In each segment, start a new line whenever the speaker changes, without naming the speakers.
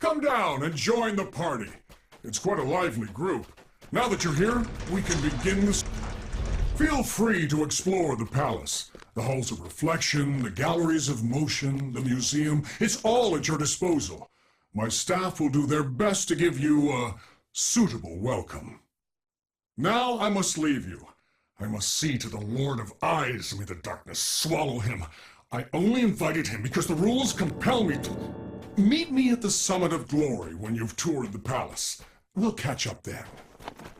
Come down and join the party. It's quite a lively group. Now that you're here, we can begin this. Feel free to explore the palace. The halls of reflection, the galleries of motion, the museum, it's all at your disposal. My staff will do their best to give you a suitable welcome. Now I must leave you. I must see to the Lord of Eyes, and may the darkness swallow him. I only invited him because the rules compel me to. Meet me at the summit of glory when you've toured the palace. We'll catch up then.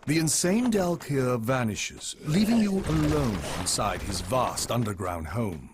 The insane Dalkir vanishes, leaving you alone inside his vast underground home.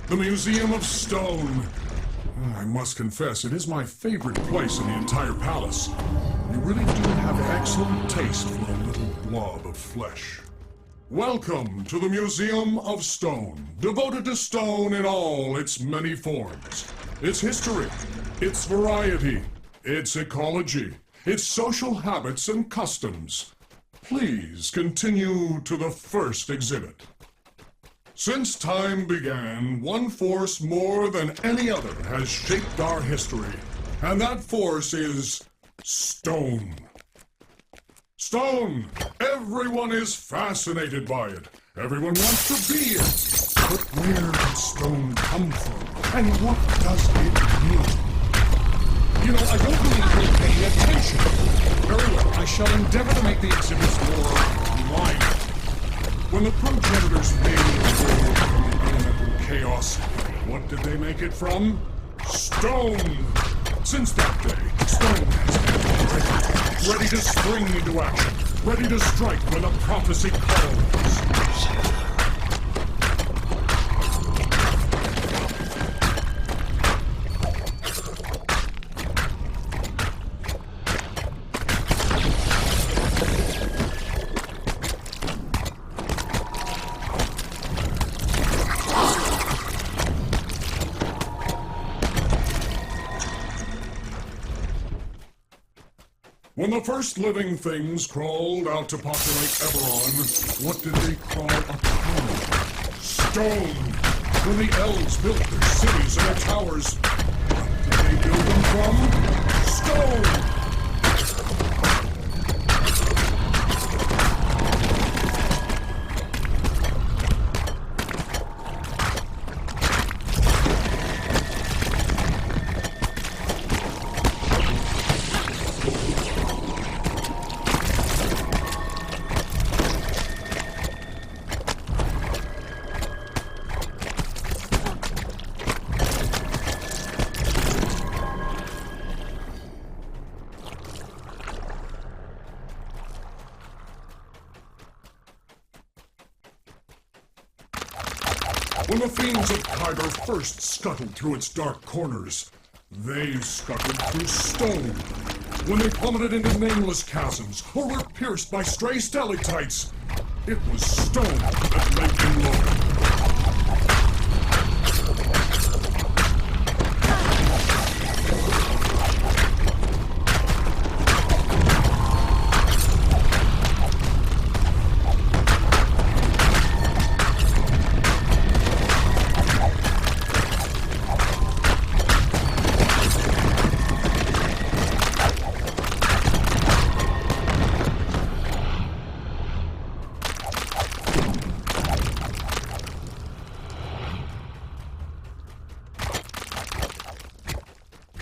The Museum of Stone. I must confess, it is my favorite place in the entire palace. You really do have excellent taste for a little blob of flesh. Welcome to the Museum of Stone, devoted to stone in all its many forms. Its history, its variety, its ecology, its social habits and customs. Please continue to the first exhibit. Since time began, one force more than any other has shaped our history, and that force is stone. Stone! Everyone is fascinated by it. Everyone wants to be it. But where did stone come from? And what does it mean? You know, I don't believe you're paying attention. Very well, I shall endeavor to make the exhibits more lively. When the progenitors made the world from the elemental chaos, what did they make it from? Stone! Since that day, stone has been ready to spring into action, ready to strike when the prophecy calls. When the first living things crawled out to populate Eberron, what did they call a town? Stone! When the elves built their cities and their towers, what did they build them from? Stone! the fiends of Kyber first scuttled through its dark corners, they scuttled through stone. When they plummeted into nameless chasms, or were pierced by stray stalactites, it was stone that laid them low.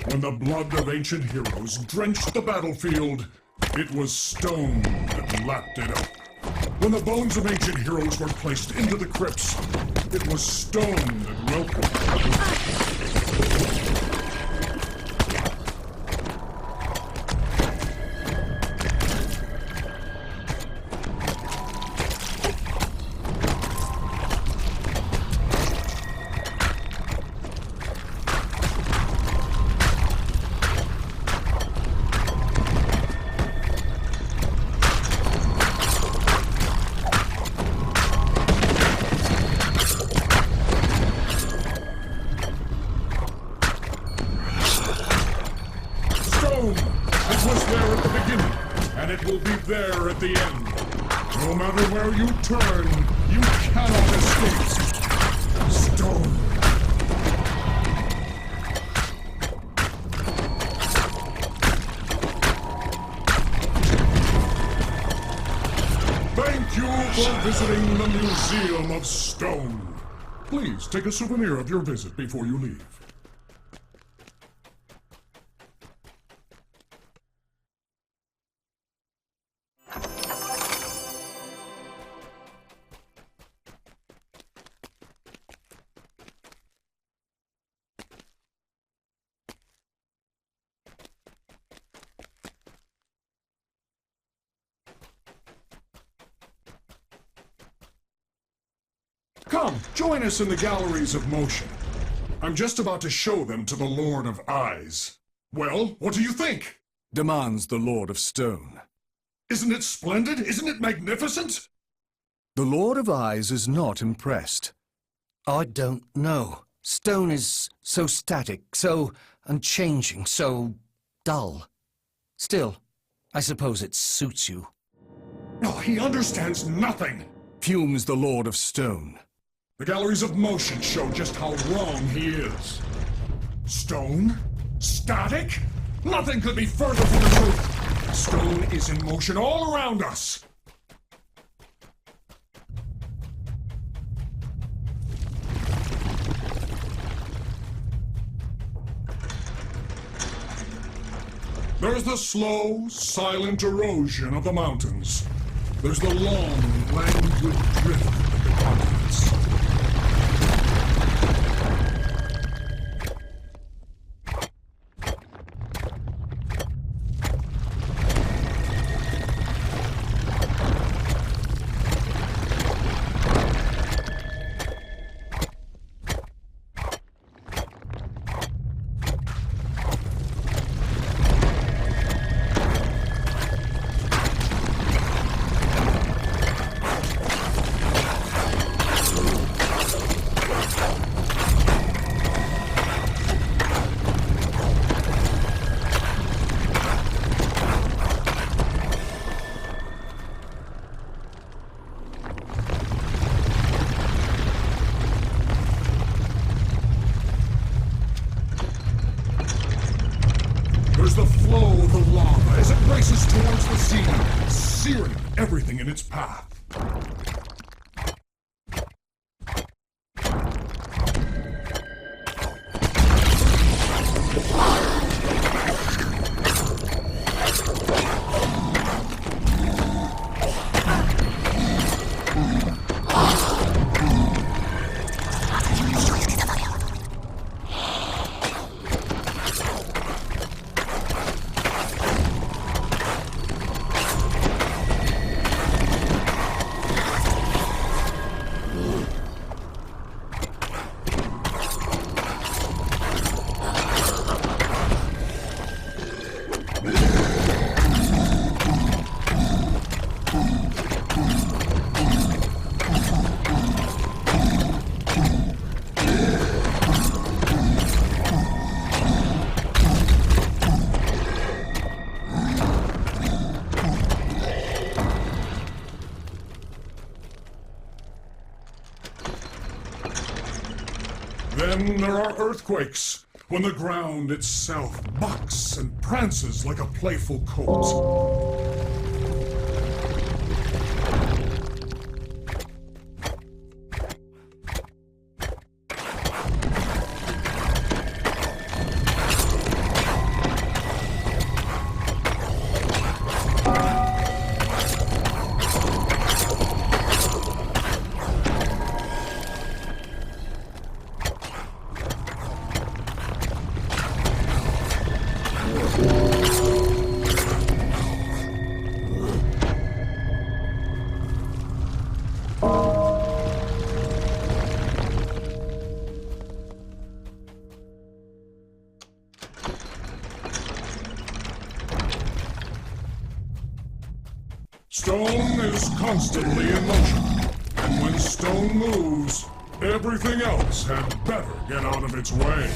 When the blood of ancient heroes drenched the battlefield, it was stone that lapped it up. When the bones of ancient heroes were placed into the crypts, it was stone that welcomed them. It was there at the beginning, and it will be there at the end. No matter where you turn, you cannot escape. Stone. Thank you for visiting the Museum of Stone. Please take a souvenir of your visit before you leave. Come, join us in the Galleries of Motion. I'm just about to show them to the Lord of Eyes. Well, what do you think?
Demands the Lord of Stone.
Isn't it splendid? Isn't it magnificent?
The Lord of Eyes is not impressed. I don't know. Stone is so static, so unchanging, so dull. Still, I suppose it suits you.
No, he understands nothing.
Fumes the Lord of Stone.
The Galleries of Motion show just how wrong he is. Stone? Static? Nothing could be further from the truth. Stone is in motion all around us. There's the slow, silent erosion of the mountains. There's the long, languid drift of the continents. There's the flow of the lava as it races towards the sea, searing everything in its path. are earthquakes, when the ground itself bucks and prances like a playful colt. Stone is constantly in motion, and when stone moves, everything else had better get out of its way.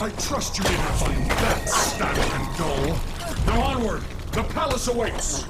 I trust you didn't find that static and dull. Now onward! The palace awaits!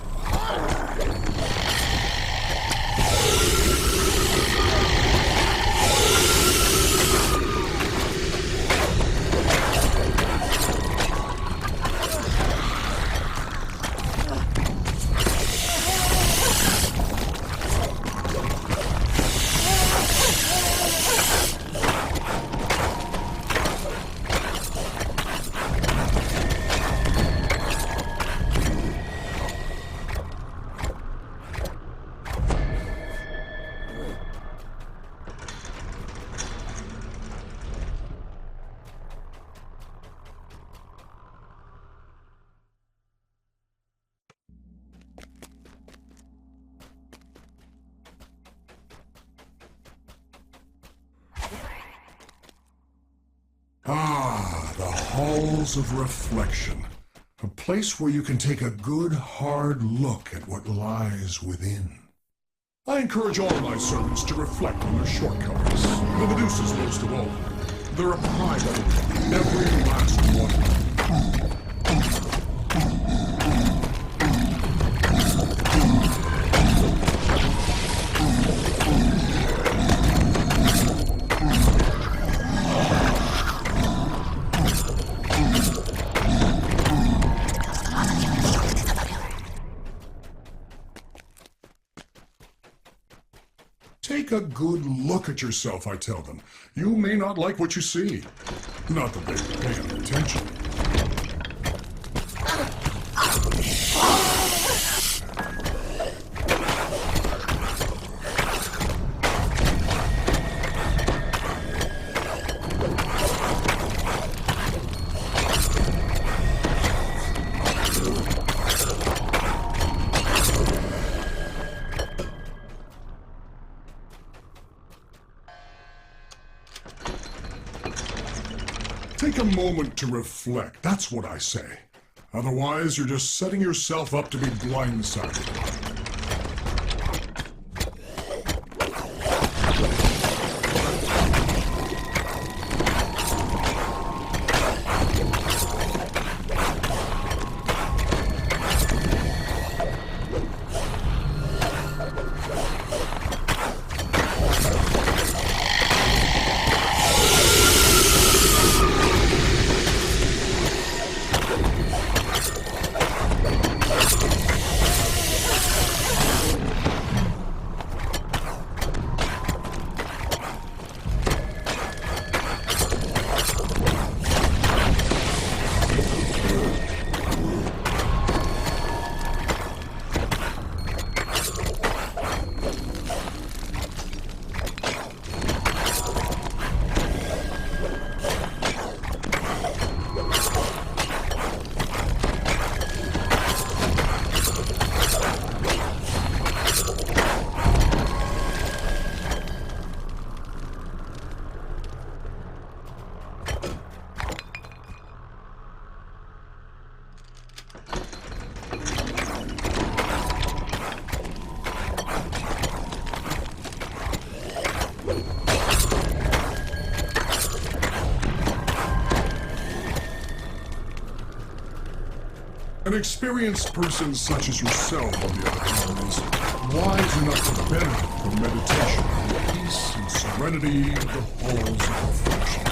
The halls of reflection. A place where you can take a good, hard look at what lies within. I encourage all my servants to reflect on their shortcomings. The Medusa's most of all. They're a private, every last one. Take a good look at yourself, I tell them. You may not like what you see. Not that they pay any attention. Take a moment to reflect. That's what I say. Otherwise, you're just setting yourself up to be blindsided. An experienced person such as yourself, on the other hand, is wise enough to benefit from meditation and the peace and serenity of the halls of reflection.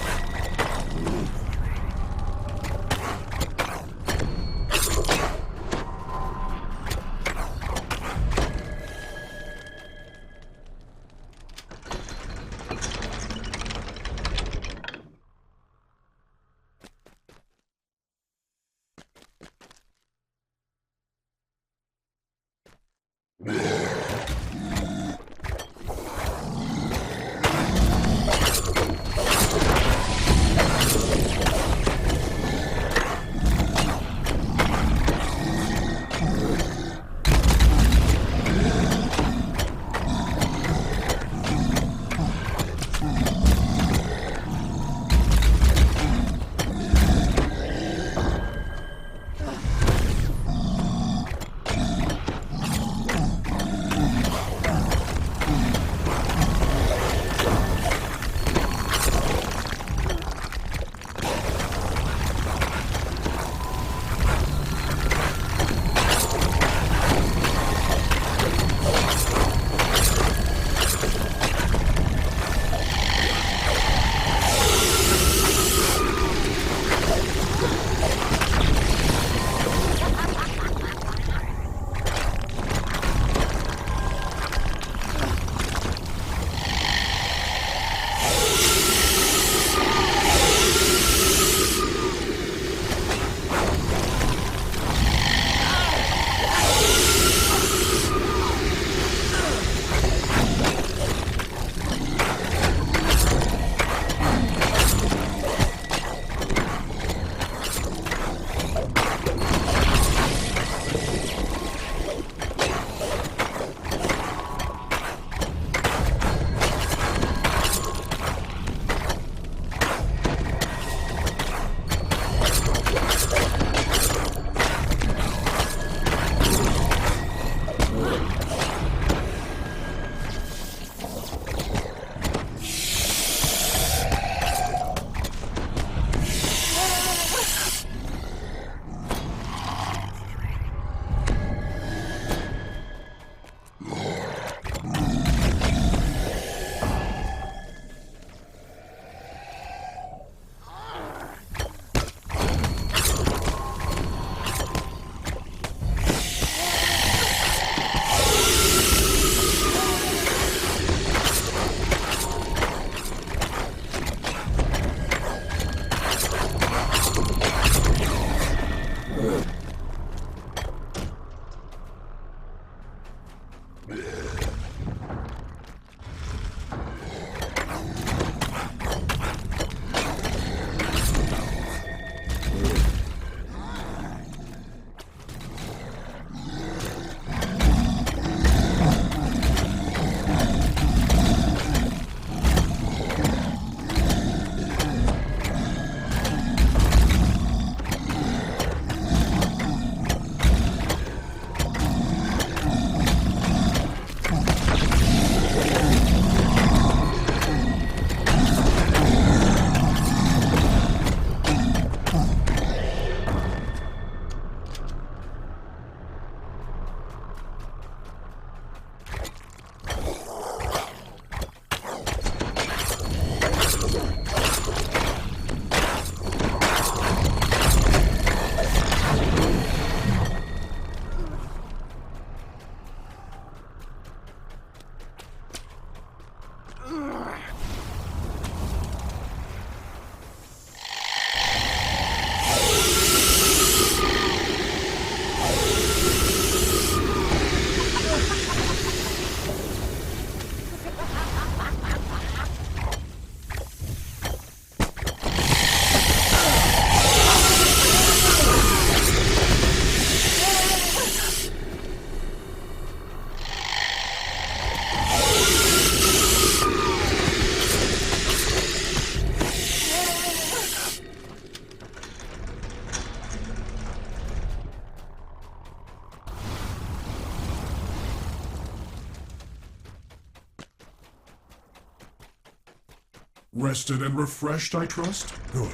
Rested and refreshed, I trust? Good.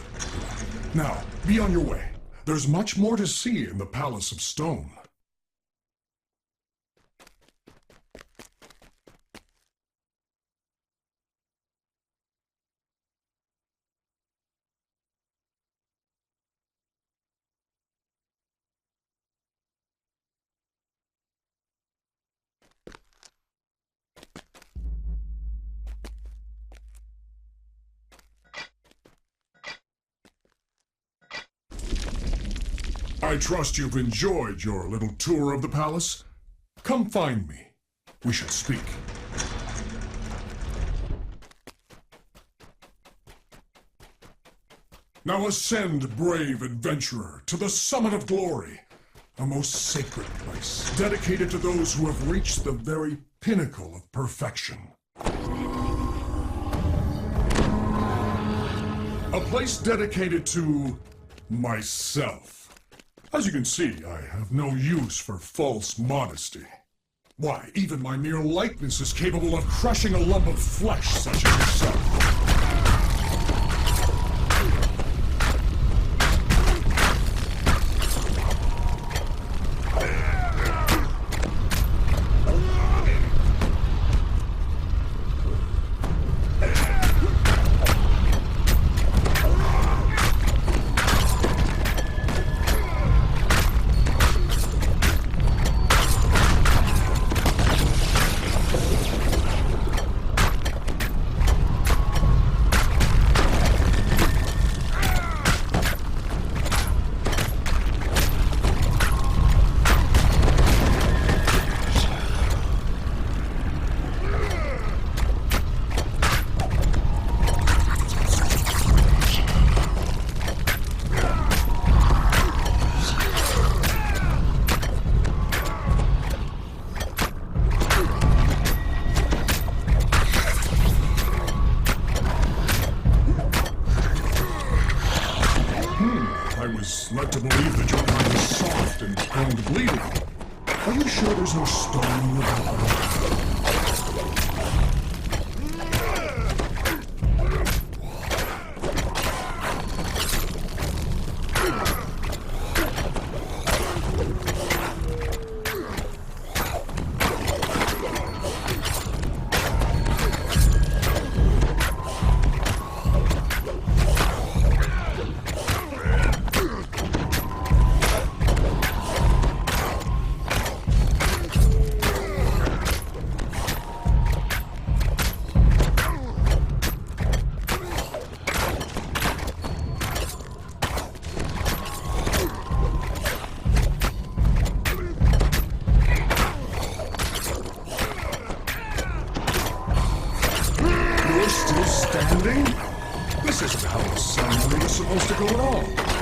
Now, be on your way. There's much more to see in the Palace of Stone. I trust you've enjoyed your little tour of the palace. Come find me. We should speak. Now ascend, brave adventurer, to the summit of glory, a most sacred place, dedicated to those who have reached the very pinnacle of perfection. A place dedicated to myself. As you can see, I have no use for false modesty. Why, even my mere likeness is capable of crushing a lump of flesh such as yourself. Led to believe that your kind is soft and prone to bleeding. Are you sure there's no stone in your body? kidding? This isn't how the ceremony was supposed to go at all.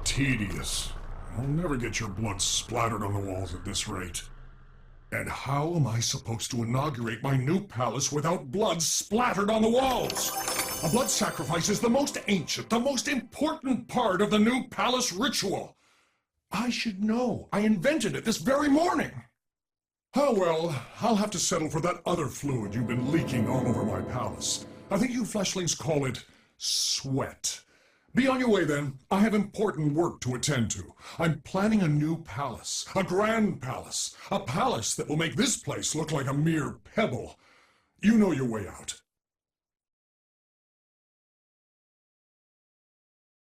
Tedious. I'll never get your blood splattered on the walls at this rate. And how am I supposed to inaugurate my new palace without blood splattered on the walls? A blood sacrifice is the most ancient, the most important part of the new palace ritual. I should know. I invented it this very morning. Oh well, I'll have to settle for that other fluid you've been leaking all over my palace. I think you fleshlings call it sweat. Be on your way, then. I have important work to attend to. I'm planning a new palace, a grand palace, a palace that will make this place look like a mere pebble. You know your way out.